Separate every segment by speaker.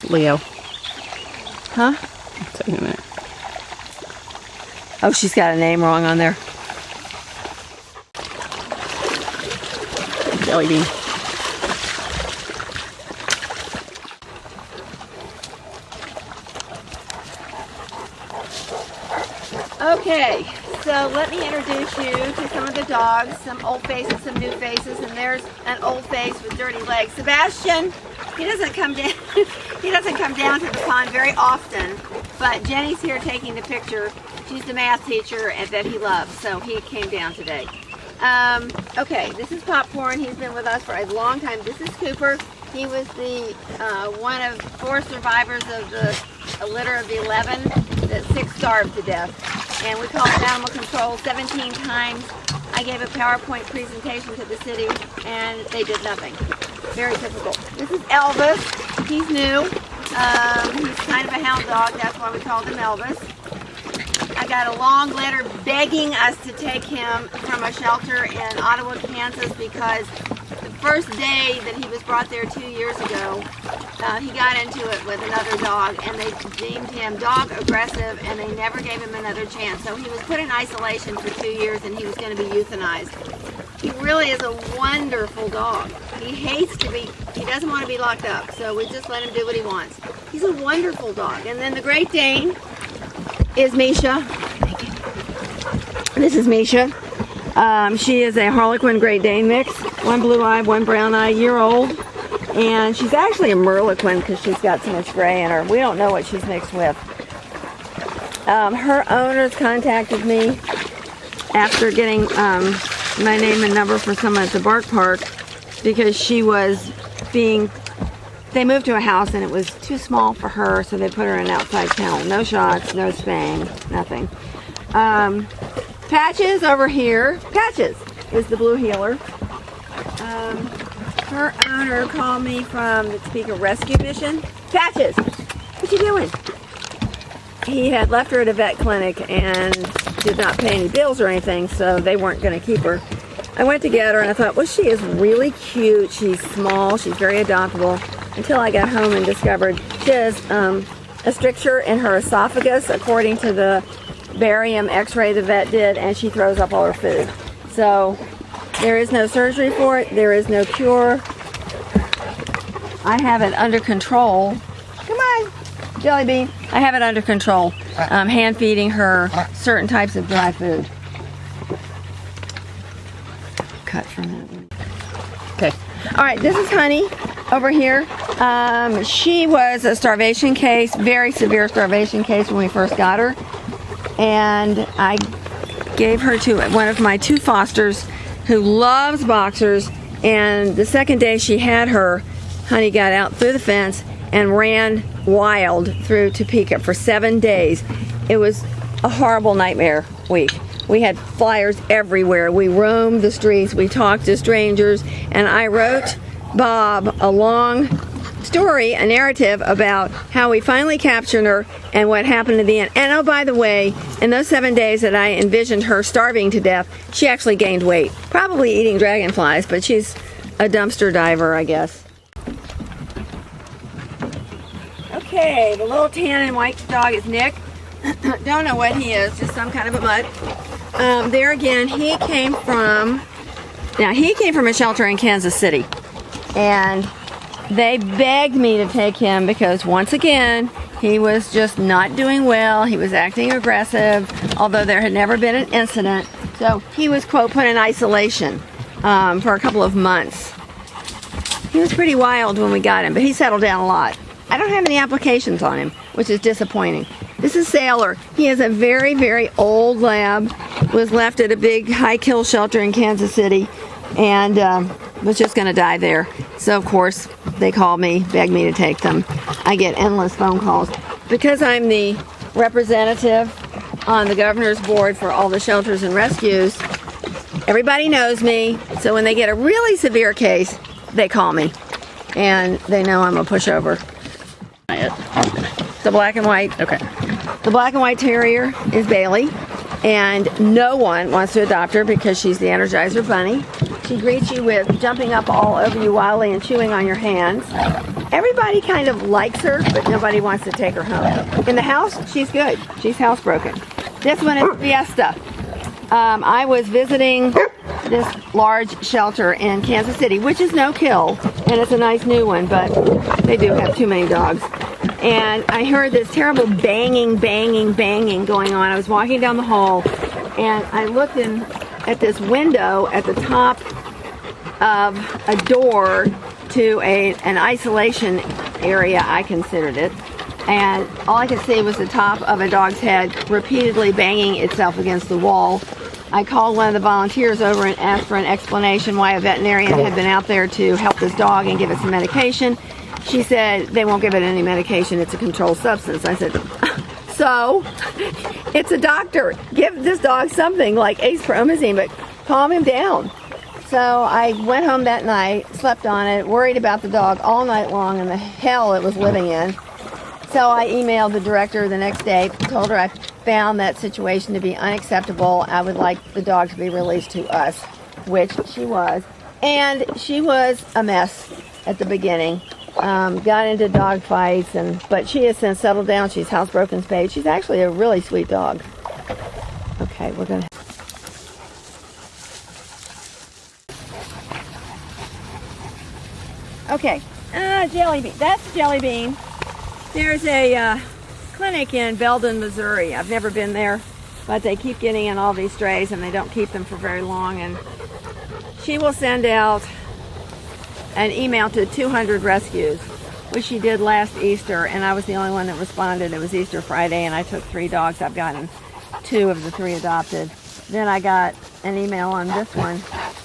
Speaker 1: Leo.
Speaker 2: Huh?
Speaker 1: Take a minute.
Speaker 2: Oh, she's got a name wrong on there.
Speaker 1: Jelly bean.
Speaker 2: Okay, so let me introduce you to some of the dogs, some old faces, some new faces, and there's an old face with dirty legs. Sebastian, he doesn't come down he doesn't come down to the pond very often, but Jenny's here taking the picture. She's the math teacher that he loves, so he came down today. Okay, this is Popcorn. He's been with us for a long time. This is Cooper. He was the one of 4 survivors of a litter of the 11 that 6 starved to death. And we called animal control 17 times. I gave a PowerPoint presentation to the city and they did nothing. Very typical. This is Elvis. He's new. He's kind of a hound dog. That's why we called him Elvis. I got a long letter begging us to take him from a shelter in Ottawa, Kansas, because the first day that he was brought there 2 years ago, he got into it with another dog, and they deemed him dog aggressive, and they never gave him another chance. So he was put in isolation for 2 years, and he was going to be euthanized. He really is a wonderful dog. He hates to be, he doesn't want to be locked up, so we just let him do what he wants. He's a wonderful dog. And then the Great Dane is Misha. This is Misha. She is a Harlequin Great Dane mix. One blue-eyed, one brown-eyed, year-old. And she's actually a Merlequin because she's got so much gray in her. We don't know what she's mixed with. Her owners contacted me after getting my name and number for someone at the Bark Park because she was being... They moved to a house and it was too small for her, so they put her in an outside kennel. No shots, no spaying, nothing. Patches over here. Patches is the blue heeler. Her owner called me from the Topeka Rescue Mission. Patches, what you doing? He had left her at a vet clinic and did not pay any bills or anything, so they weren't going to keep her. I went to get her and I thought, well, she is really cute. She's small, she's very adoptable. Until I got home and discovered she has a stricture in her esophagus according to the barium x-ray the vet did, and she throws up all her food. So there is no surgery for it. There is no cure. I have it under control. Come on, Jelly Bean. I have it under control. Hand feeding her certain types of dry food. Cut from that. Okay. All right, this is Honey over here. She was a starvation case, very severe starvation case when we first got her. And I gave her to one of my 2 fosters who loves boxers. And the second day she had her, Honey got out through the fence and ran wild through Topeka for 7 days. It was a horrible nightmare week. We had flyers everywhere. We roamed the streets. We talked to strangers. And I wrote Bob a long story, a narrative about how we finally captured her and what happened at the end. And oh, by the way, in those 7 days that I envisioned her starving to death, she actually gained weight. Probably eating dragonflies, but she's a dumpster diver, I guess. Okay, the little tan and white dog is Nick. Don't know what he is, just some kind of a mutt. There again, he came from a shelter in Kansas City. And they begged me to take him because, once again, he was just not doing well. He was acting aggressive, although there had never been an incident. So he was, quote, put in isolation for a couple of months. He was pretty wild when we got him, but he settled down a lot. I don't have any applications on him, which is disappointing. This is Sailor. He is a very, very old lab, was left at a big high kill shelter in Kansas City, and was just going to die there. So, of course, they called me, begged me to take them. I get endless phone calls. Because I'm the representative on the governor's board for all the shelters and rescues, everybody knows me. So when they get a really severe case, they call me. And they know I'm a pushover. The black and white.
Speaker 1: Okay.
Speaker 2: The black and white terrier is Bailey. and no one wants to adopt her because she's the Energizer Bunny. She greets you with jumping up all over you wildly and chewing on your hands. Everybody kind of likes her, but nobody wants to take her home. In the house, she's good. She's housebroken. This one is Fiesta. I was visiting this large shelter in Kansas City, which is no kill, and it's a nice new one, but they do have too many dogs. And I heard this terrible banging, banging, banging going on. I was walking down the hall, and I looked in at this window at the top of a door to an isolation area, I considered it. And all I could see was the top of a dog's head repeatedly banging itself against the wall. I called one of the volunteers over and asked for an explanation why a veterinarian had been out there to help this dog and give it some medication. She said they won't give it any medication, it's a controlled substance. I said, so it's a doctor. Give this dog something like acepromazine, but calm him down. So I went home that night, slept on it, worried about the dog all night long and the hell it was living in. So I emailed the director the next day, told her I found that situation to be unacceptable. I would like the dog to be released to us, which she was. And she was a mess at the beginning. Got into dog fights, but she has since settled down. She's housebroken spayed. She's actually a really sweet dog. Okay, we're going to... Okay, Jelly Bean. That's Jelly Bean. There's a clinic in Belden, Missouri. I've never been there, but they keep getting in all these strays and they don't keep them for very long. And she will send out an email to 200 rescues, which she did last Easter, and I was the only one that responded. It was Easter Friday, and I took 3 dogs. I've gotten 2 of the 3 adopted. Then I got an email on this one,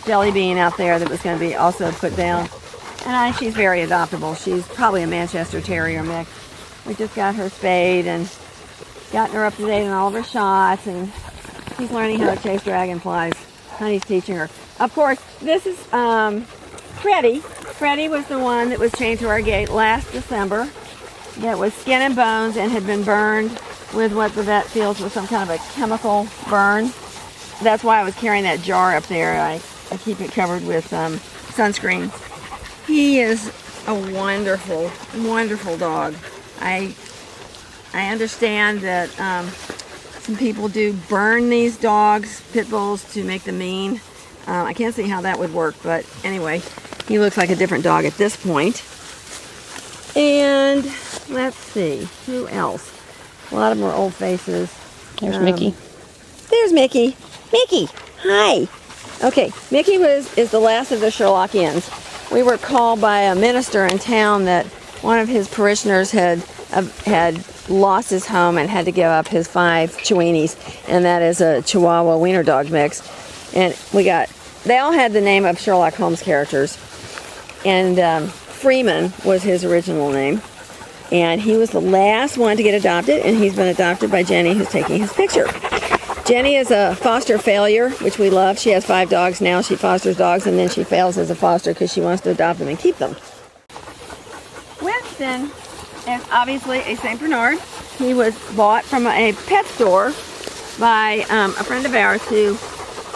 Speaker 2: Jelly Bean out there, that was going to be also put down. And she's very adoptable. She's probably a Manchester Terrier mix. We just got her spayed and gotten her up to date on all of her shots, and she's learning how to chase dragonflies. Honey's teaching her. Of course, this is Freddie. Freddie was the one that was chained to our gate last December. That was skin and bones and had been burned with what the vet feels was some kind of a chemical burn. That's why I was carrying that jar up there. I keep it covered with sunscreen. He is a wonderful, wonderful dog. I understand that some people do burn these dogs, pit bulls, to make them mean. I can't see how that would work, but anyway, he looks like a different dog at this point. And let's see, who else? A lot of them are old faces.
Speaker 1: There's Mickey.
Speaker 2: There's Mickey. Mickey, hi. Okay, Mickey is the last of the Sherlockians. We were called by a minister in town that one of his parishioners had lost his home and had to give up his 5 Chihuahuas, and that is a Chihuahua wiener dog mix. And they all had the name of Sherlock Holmes characters, and Freeman was his original name, and he was the last one to get adopted, and he's been adopted by Jenny, who's taking his picture. Jenny is a foster failure, which we love. She has 5 dogs now. She fosters dogs, and then she fails as a foster because she wants to adopt them and keep them. Winston is obviously a St. Bernard. He was bought from a pet store by a friend of ours who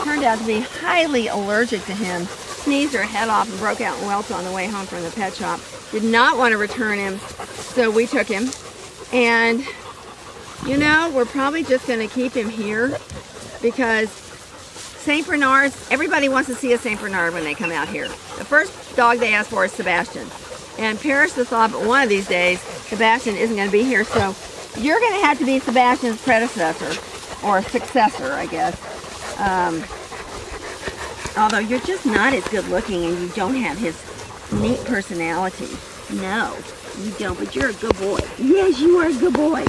Speaker 2: turned out to be highly allergic to him. Sneezed her head off and broke out in welts on the way home from the pet shop. Did not want to return him, so we took him. And you know, we're probably just going to keep him here because St. Bernards, everybody wants to see a St. Bernard when they come out here. The first dog they ask for is Sebastian. And perish the thought, but one of these days, Sebastian isn't going to be here, so you're going to have to be Sebastian's predecessor, or successor, I guess. Although you're just not as good looking and you don't have his neat personality. No, you don't, but you're a good boy. Yes, you are a good boy.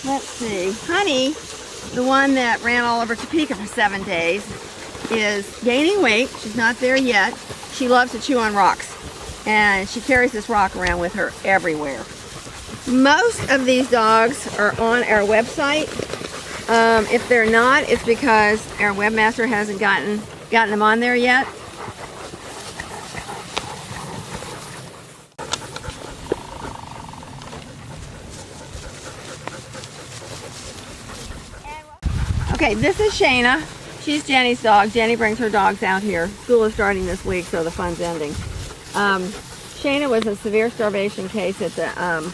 Speaker 2: Let's see. Honey, the one that ran all over Topeka for 7 days, is gaining weight. She's not there yet. She loves to chew on rocks, and she carries this rock around with her everywhere. Most of these dogs are on our website. If they're not, it's because our webmaster hasn't gotten them on there yet. Okay, this is Shayna. She's Jenny's dog. Jenny brings her dogs out here. School is starting this week, so the fun's ending. Shayna was a severe starvation case that the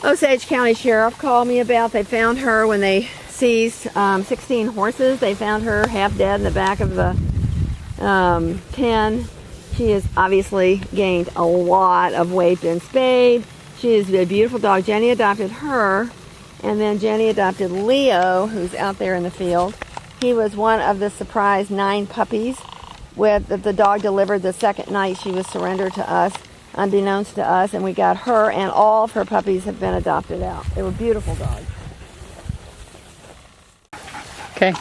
Speaker 2: Osage County Sheriff called me about. They found her when they seized 16 horses. They found her half dead in the back of the pen. She has obviously gained a lot of weight, been spayed. She is a beautiful dog. Jenny adopted her, and then Jenny adopted Leo, who's out there in the field. He was one of the surprise 9 puppies that the dog delivered the second night she was surrendered to us, unbeknownst to us, and we got her, and all of her puppies have been adopted out. They were beautiful dogs.
Speaker 1: Okay.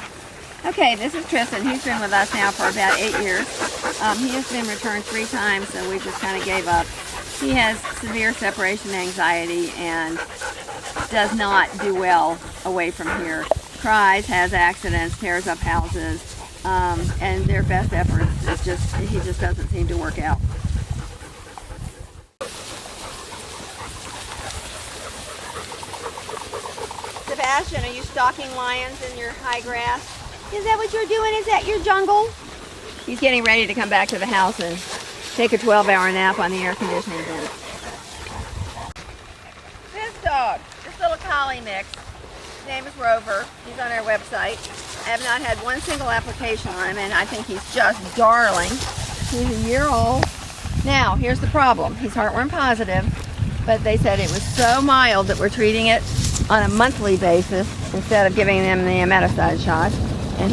Speaker 2: Okay, this is Tristan. He's been with us now for about 8 years. He has been returned 3 times, so we just kind of gave up. He has severe separation anxiety and does not do well away from here. Cries, has accidents, tears up houses, and their best efforts is just, he just doesn't seem to work out. Sebastian, are you stalking lions in your high grass? Is that what you're doing? Is that your jungle? He's getting ready to come back to the house and take a 12-hour nap on the air conditioning vent. This dog, this little collie mix, his name is Rover. He's on our website. I have not had one single application on him, and I think he's just darling. He's a year old. Now, here's the problem. He's heartworm positive, but they said it was so mild that we're treating it on a monthly basis instead of giving them the emeticide shot. And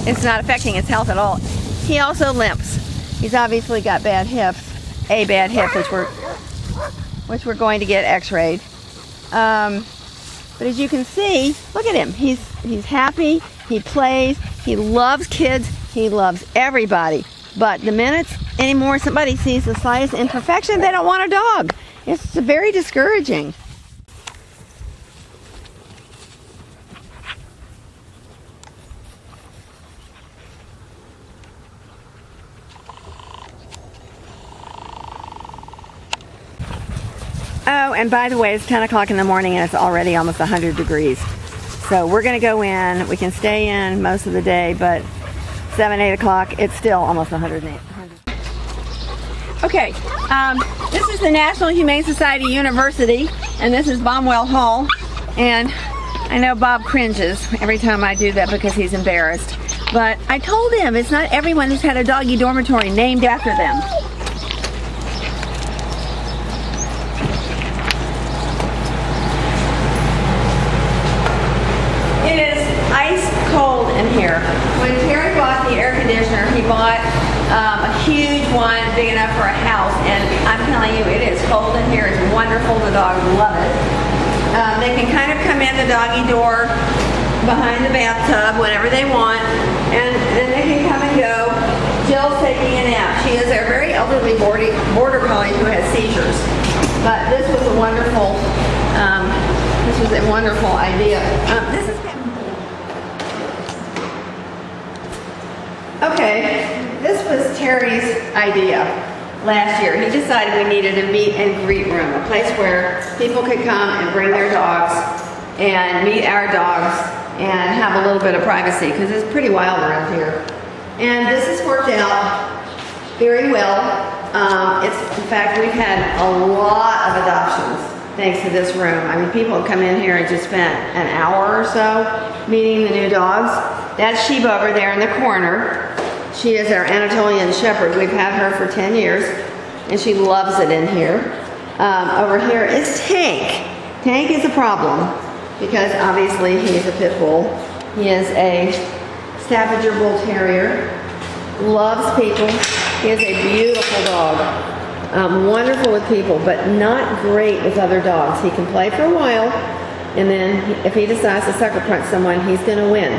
Speaker 2: it's not affecting his health at all. He also limps. He's obviously got bad hips, a bad hip, which we're going to get x-rayed. But as you can see, look at him. He's happy, he plays, he loves kids, he loves everybody. But the minute anymore somebody sees the slightest imperfection, they don't want a dog. It's very discouraging. Oh, and by the way, it's 10 o'clock in the morning and it's already almost 100 degrees. So we're going to go in. We can stay in most of the day, but 7, 8 o'clock, it's still almost 108. Okay, this is the National Humane Society University, and this is Baumwell Hall. And I know Bob cringes every time I do that because he's embarrassed. But I told him it's not everyone who's had a doggy dormitory named after them. Cold in here. When Terry bought the air conditioner, he bought a huge one big enough for a house, and I'm telling you, it is cold in here. It's wonderful. The dogs love it. They can kind of come in the doggy door behind the bathtub whenever they want, and then they can come and go. Jill's taking a nap. She is a very elderly border collie who has seizures, but this was a wonderful idea. This is Okay, this was Terry's idea last year. He decided we needed a meet and greet room, a place where people could come and bring their dogs and meet our dogs and have a little bit of privacy because it's pretty wild around here. And this has worked out very well. In fact, we've had a lot of adoptions thanks to this room. I mean, people have come in here and just spent an hour or so meeting the new dogs. That's Sheba over there in the corner. She is our Anatolian Shepherd. We've had her for 10 years, and she loves it in here. Over here is Tank. Tank is a problem because obviously he's a pit bull. He is a Staffordshire Bull Terrier, loves people. He is a beautiful dog, wonderful with people, but not great with other dogs. He can play for a while, and then if he decides to sucker punch someone, he's going to win.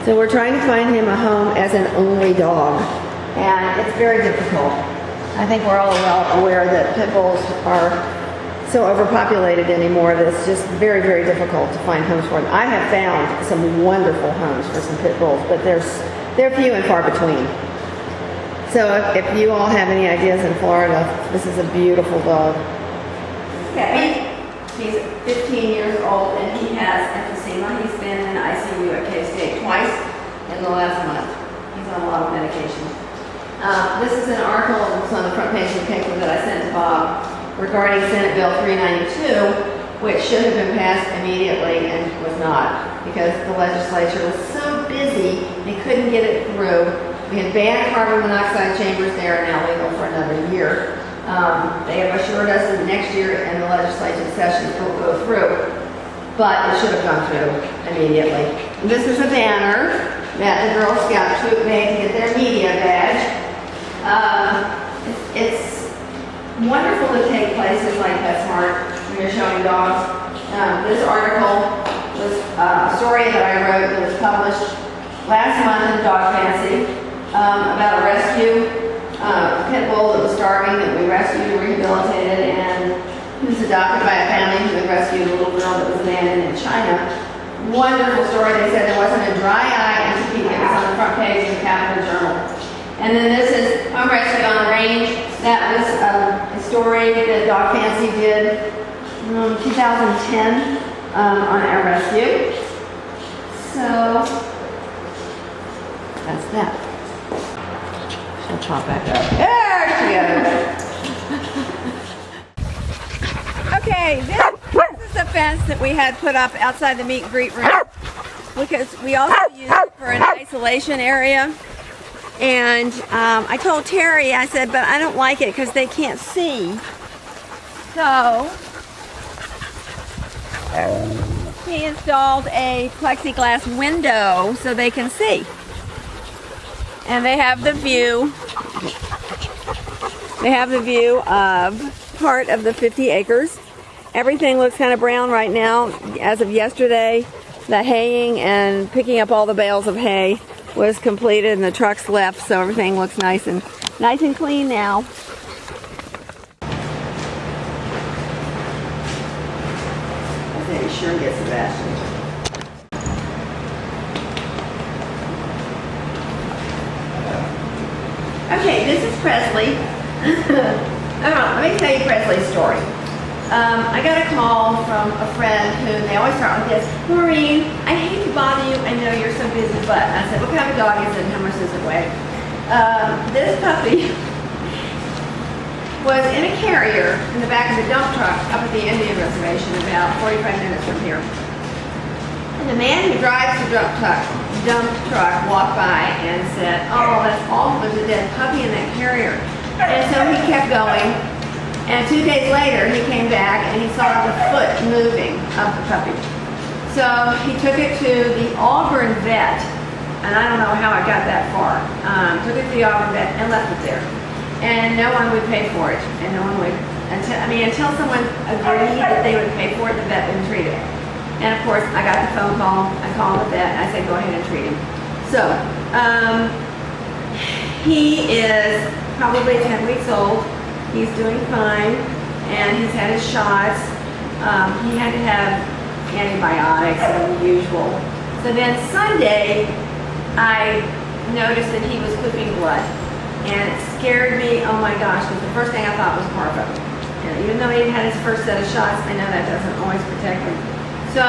Speaker 2: So we're trying to find him a home as an only dog, and it's very difficult. I think we're all well aware that pit bulls are so overpopulated anymore that it's just very, very difficult to find homes for them. I have found some wonderful homes for some pit bulls, but they're few and far between. So if you all have any ideas in Florida, this is a beautiful dog. Okay, he's 15 years old, and he has emphysema. He's been in ICU at K-State twice in the last month. He's on a lot of medication. This is an article that's on the front page of the paper that I sent to Bob regarding Senate Bill 392, which should have been passed immediately and was not because the legislature was so busy they couldn't get it through. We had banned carbon monoxide chambers. They are now legal for another year. They have assured us that next year in the legislative session it will go through, but it should have gone through immediately. This is a banner that the Girl Scout troop made to get their media badge. It's wonderful to take places like PetSmart when you're showing dogs. This article was a story that I wrote that was published last month in Dog Fancy about a rescue pit bull that was starving that we rescued and rehabilitated, and he was adopted by a family who had rescued a little girl that was abandoned in China. Wonderful story. They said there wasn't a dry eye in Topeka. It was on the front page of the Capital Journal. And then this is Home Rescue on the Range. That was a story that Dog Fancy did in 2010 on our rescue. So that's that. She'll pop back up. There she goes. Okay, this is a fence that we had put up outside the meet and greet room because we also use it for an isolation area. And I told Terry, I said, but I don't like it because they can't see. So he installed a plexiglass window so they can see. And they have the view. They have the view of part of the 50 acres. Everything looks kind of brown right now. As of yesterday, the haying and picking up all the bales of hay was completed and the trucks left, so everything looks nice and clean now. I think you sure get Sebastian. Okay, this is Presley. Let me tell you Presley's story. I got a call from a friend who, they always start with this, Maureen, I hate to bother you, I know you're so busy, but I said, what kind of dog is it and how much does it weigh? This puppy was in a carrier in the back of the dump truck up at the Indian Reservation about 45 minutes from here. And the man who drives the dump truck walked by and said, oh, that's awful, there's a dead puppy in that carrier. And so he kept going. And 2 days later, he came back and he saw the foot moving of the puppy. So he took it to the Auburn vet, and I don't know how I got that far. Took it to the Auburn vet and left it there. And no one would pay for it. And no one would, until someone agreed that they would pay for it, the vet wouldn't treat it. And of course, I got the phone call, I called the vet, and I said, go ahead and treat him. So, he is probably 10 weeks old. He's doing fine, and he's had his shots. He had to have antibiotics and the usual. So then Sunday, I noticed that he was pooping blood, and it scared me, oh my gosh, because the first thing I thought was parvo. And even though he had his first set of shots, I know that doesn't always protect him. So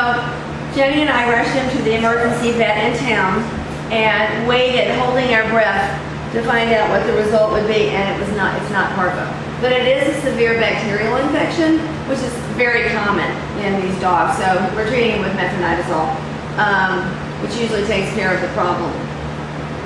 Speaker 2: Jenny and I rushed him to the emergency vet in town and waited, holding our breath, to find out what the result would be, and it's not parvo. But it is a severe bacterial infection, which is very common in these dogs. So we're treating him with metronidazole, which usually takes care of the problem.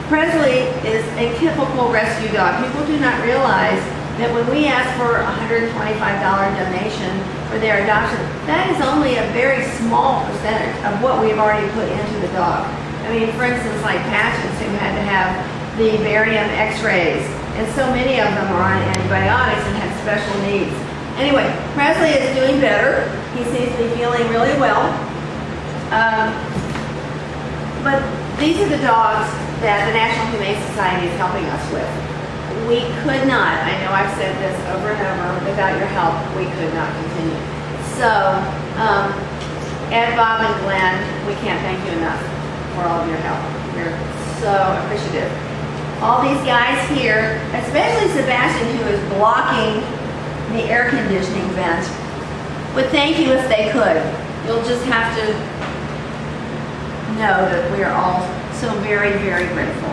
Speaker 2: Presley is a typical rescue dog. People do not realize that when we ask for a $125 donation for their adoption, that is only a very small percentage of what we've already put into the dog. I mean, for instance, like Patches, who had to have the barium x-rays, and so many of them are on antibiotics and have special needs. Anyway, Presley is doing better. He seems to be feeling really well. But these are the dogs that the National Humane Society is helping us with. We could not, I know I've said this over and over, without your help, we could not continue. So, Ed, Bob, and Glenn, we can't thank you enough for all of your help. We're so appreciative. All these guys here, especially Sebastian, who is blocking the air conditioning vent, would thank you if they could. You'll just have to know that we are all so very, very grateful.